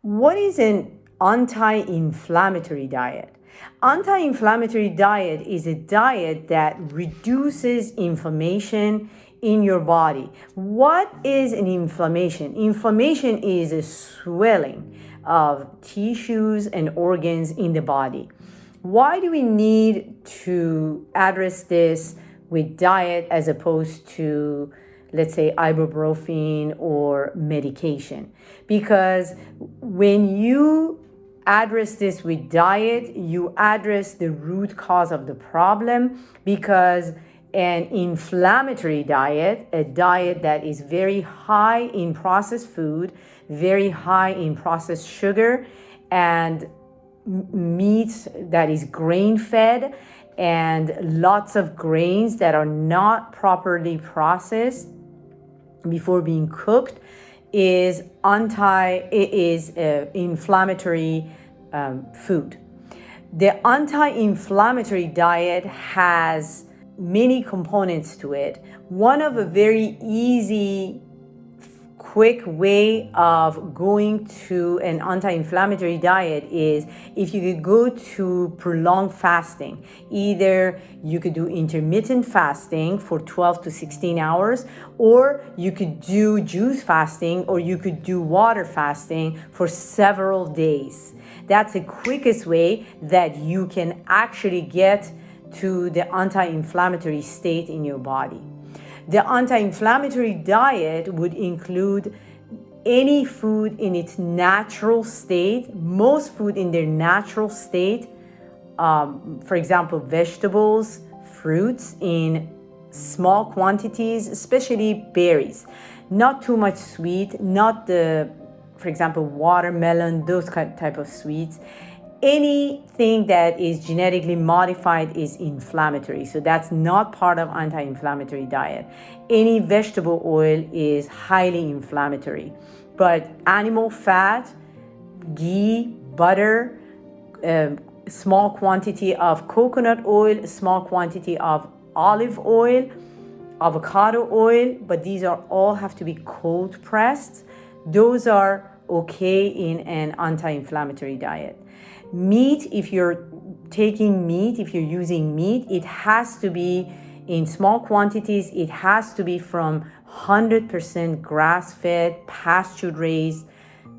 What is an anti-inflammatory diet? Anti-inflammatory diet is a diet that reduces inflammation in your body. What is an inflammation? Inflammation is a swelling of tissues and organs in the body. Why do we need to address this with diet as opposed to, let's say, ibuprofen or medication? Because when you address this with diet, you address the root cause of the problem, because an inflammatory diet, a diet that is very high in processed food, very high in processed sugar, and meat that is grain-fed, and lots of grains that are not properly processed before being cooked, is inflammatory food. The anti-inflammatory diet has many components to it. One of a very easy, quick way of going to an anti-inflammatory diet is if you could go to prolonged fasting. Either you could do intermittent fasting for 12 to 16 hours, or you could do juice fasting, or you could do water fasting for several days. That's the quickest way that you can actually get to the anti-inflammatory state in your body. The anti-inflammatory diet would include any food in its natural state, most food in their natural state, for example, vegetables, fruits in small quantities, especially berries. Not too much sweet, not for example, watermelon, those type of sweets. Anything that is genetically modified is inflammatory, so that's not part of anti-inflammatory diet. Any vegetable oil is highly inflammatory, but animal fat, ghee, butter, small quantity of coconut oil, small quantity of olive oil, avocado oil, but these are all have to be cold pressed. Those are okay in an anti-inflammatory diet. Meat, if you're taking meat, if you're using meat, it has to be in small quantities. It has to be from 100% grass-fed, pasture-raised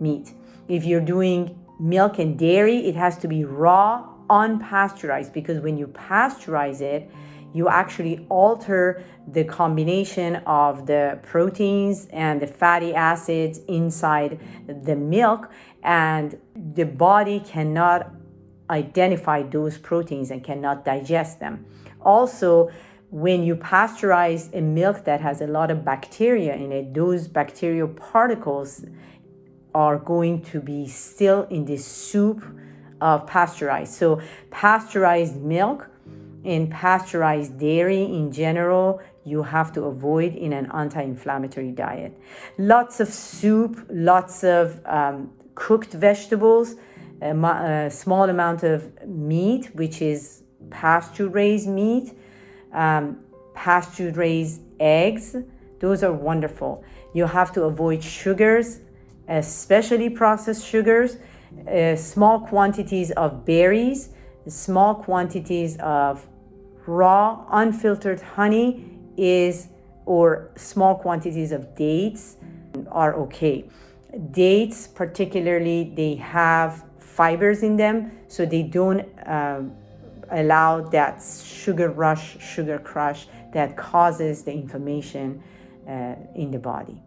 meat. If you're doing milk and dairy, it has to be raw, unpasteurized, because when you pasteurize it, you actually alter the combination of the proteins and the fatty acids inside the milk, and the body cannot identify those proteins and cannot digest them. Also, when you pasteurize a milk that has a lot of bacteria in it, those bacterial particles are going to be still in the soup of pasteurized. So pasteurized milk and pasteurized dairy in general, you have to avoid in an anti-inflammatory diet. Lots of soup, lots of cooked vegetables, a small amount of meat, which is pasture-raised meat, pasture-raised eggs. Those are wonderful. You have to avoid sugars, especially processed sugars, small quantities of berries, small quantities of raw unfiltered honey or small quantities of dates are okay. Dates particularly, they have fibers in them, so they don't allow that sugar rush, sugar crush that causes the inflammation in the body.